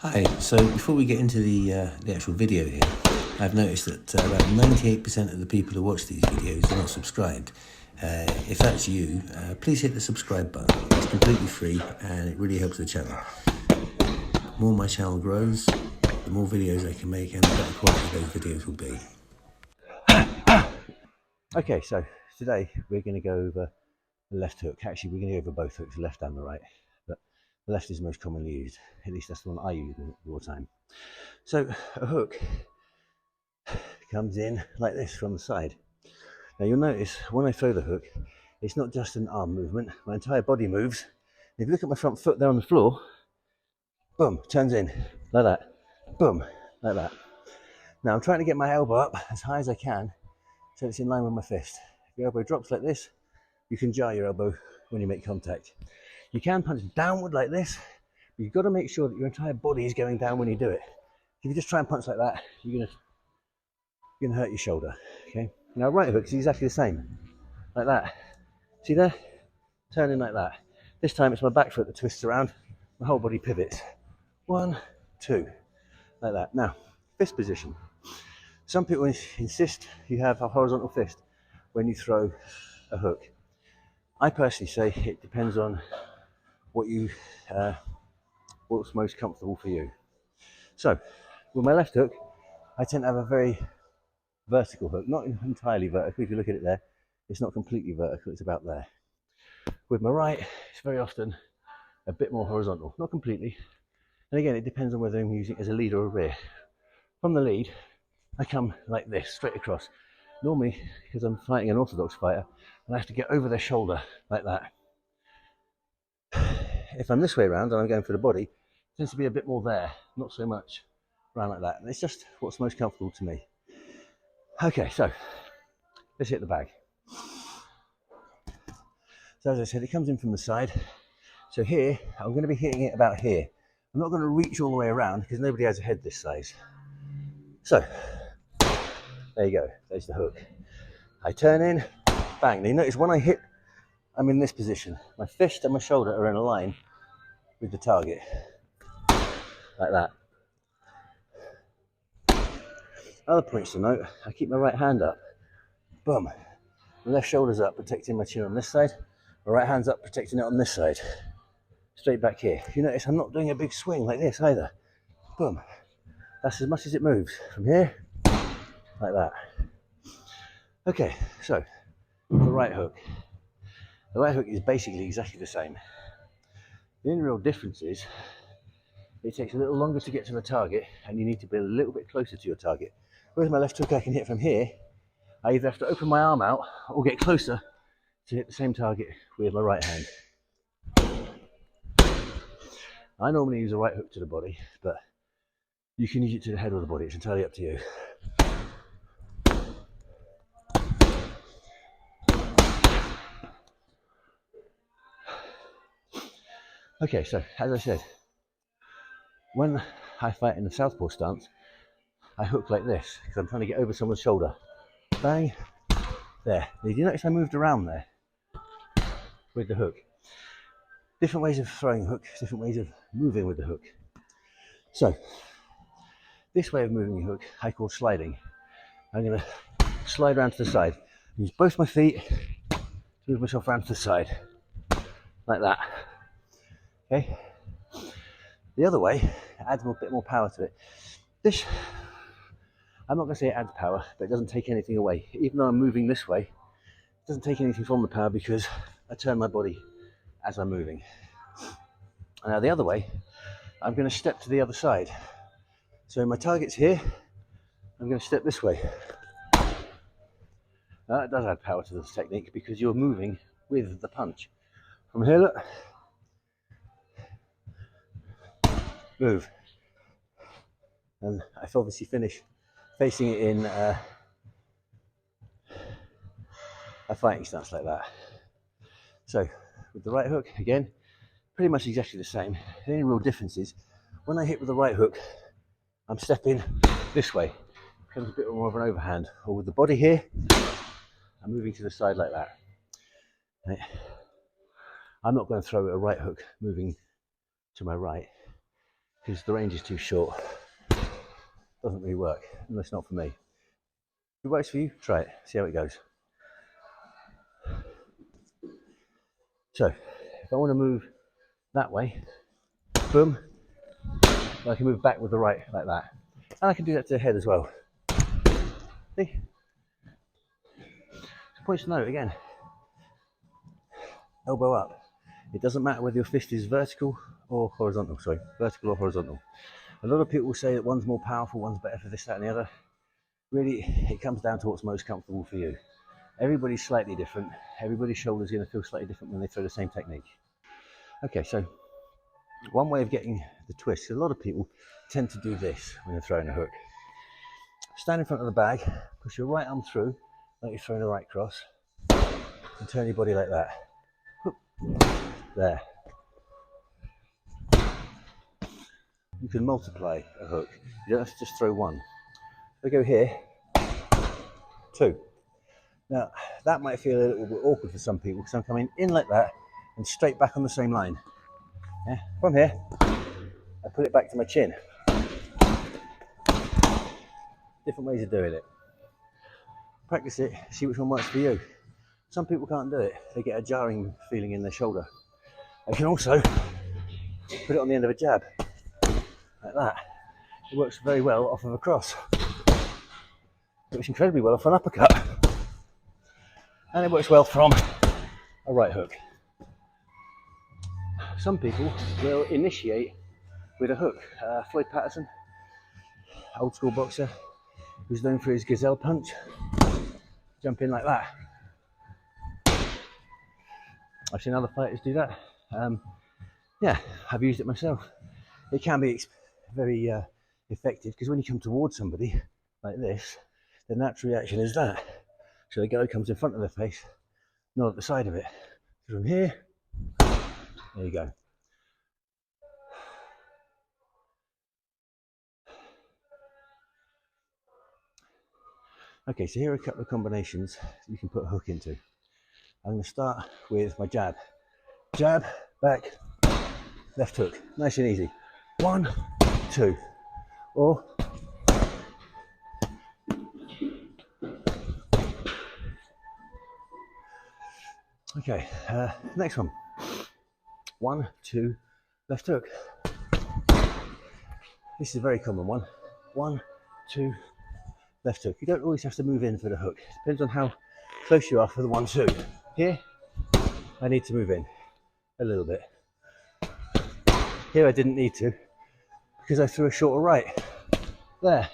Hi, so before we get into the actual video here, I've noticed that about 98% of the people who watch these videos are not subscribed. If that's you, please hit the subscribe button. It's completely free and it really helps the channel. The more my channel grows, the more videos I can make and the better quality those videos will be. Okay, so today we're going to go over the left hook. Actually, we're going to go over both hooks, the left and the right. But the left is most commonly used. At least that's the one I use all the time. So a hook comes in like this from the side. Now you'll notice when I throw the hook, it's not just an arm movement, my entire body moves. If you look at my front foot there on the floor, boom, turns in, like that, boom, like that. Now I'm trying to get my elbow up as high as I can so it's in line with my fist. If your elbow drops like this, you can jar your elbow when you make contact. You can punch downward like this, but you've got to make sure that your entire body is going down when you do it. If you just try and punch like that, you're gonna hurt your shoulder. Okay. Now right hook is exactly the same, like that. See there? Turning like that. This time it's my back foot that twists around, my whole body pivots. 1, 2, like that. Now, fist position. Some people insist you have a horizontal fist when you throw a hook. I personally say it depends on what's most comfortable for you. So, with my left hook, I tend to have a very vertical hook, not entirely vertical. If you look at it there, it's not completely vertical, it's about there. With my right, it's very often a bit more horizontal, not completely. And again, it depends on whether I'm using it as a lead or a rear. From the lead, I come like this, straight across. Normally, because I'm fighting an orthodox fighter, I have to get over their shoulder like that. If I'm this way around and I'm going for the body, it tends to be a bit more there, not so much around like that. And it's just what's most comfortable to me. Okay, so let's hit the bag. So as I said, it comes in from the side. So here, I'm going to be hitting it about here. I'm not going to reach all the way around because nobody has a head this size. So, there you go, there's the hook. I turn in, bang. Now you notice when I hit, I'm in this position. My fist and my shoulder are in a line with the target, like that. Other points to note, I keep my right hand up, boom. My left shoulder's up, protecting my chin on this side. My right hand's up, protecting it on this side. Straight back here. You notice I'm not doing a big swing like this either. Boom. That's as much as it moves. From here, like that. Okay, so the right hook. The right hook is basically exactly the same. The only real difference is it takes a little longer to get to the target and you need to be a little bit closer to your target. Whereas my left hook I can hit from here, I either have to open my arm out or get closer to hit the same target with my right hand. I normally use a right hook to the body, but you can use it to the head or the body, it's entirely up to you. Okay, so as I said, when I fight in the southpaw stance, I hook like this because I'm trying to get over someone's shoulder. Bang, there. Did you notice I moved around there with the hook? Different ways of throwing a hook, different ways of moving with the hook. So, this way of moving a hook I call sliding. I'm going to slide around to the side. Use both my feet to move myself around to the side, like that. Okay. The other way adds a bit more power to it. This, I'm not going to say it adds power, but it doesn't take anything away. Even though I'm moving this way, it doesn't take anything from the power because I turn my body as I'm moving. Now the other way, I'm going to step to the other side. So my target's here, I'm going to step this way. Now that does add power to this technique because you're moving with the punch. From here, look, move. And I've obviously finished facing it in a fighting stance like that. So with the right hook, again, pretty much exactly the same. The only real difference is when I hit with the right hook, I'm stepping this way. It becomes a bit more of an overhand. Or with the body here, I'm moving to the side like that. Right. I'm not going to throw a right hook moving to my right because the range is too short. Doesn't really work, unless not for me. If it works for you, try it, see how it goes. So, if I want to move that way, boom, I can move back with the right like that. And I can do that to the head as well. See? So points to note again, elbow up. It doesn't matter whether your fist is vertical or horizontal, sorry, vertical or horizontal. A lot of people will say that one's more powerful, one's better for this, that, and the other. Really, it comes down to what's most comfortable for you. Everybody's slightly different. Everybody's shoulder's going to feel slightly different when they throw the same technique. Okay, so one way of getting the twist, a lot of people tend to do this when they're throwing a hook. Stand in front of the bag, push your right arm through, like you're throwing a right cross, and turn your body like that. There. You can multiply a hook. You don't have to just throw one. We go here, 2. Now, that might feel a little bit awkward for some people because I'm coming in like that and straight back on the same line. Yeah? From here, I put it back to my chin. Different ways of doing it. Practice it, see which one works for you. Some people can't do it. They get a jarring feeling in their shoulder. I can also put it on the end of a jab, like that. It works very well off of a cross. It works incredibly well off an uppercut. And it works well from a right hook. Some people will initiate with a hook. Floyd Patterson, old school boxer, who's known for his gazelle punch. Jump in like that. I've seen other fighters do that. Yeah, I've used it myself. It can be very effective because when you come towards somebody like this, the natural reaction is that. So the guy comes in front of their face, not at the side of it. So from here, there you go. Okay, so here are a couple of combinations you can put a hook into. I'm going to start with my jab. Jab, back, left hook. Nice and easy. 1, 2. Or okay, next one. 1, 2, left hook. This is a very common one. 1, 2, left hook. You don't always have to move in for the hook. It depends on how close you are for the 1, 2. Here, I need to move in a little bit. Here I didn't need to because I threw a shorter right. There.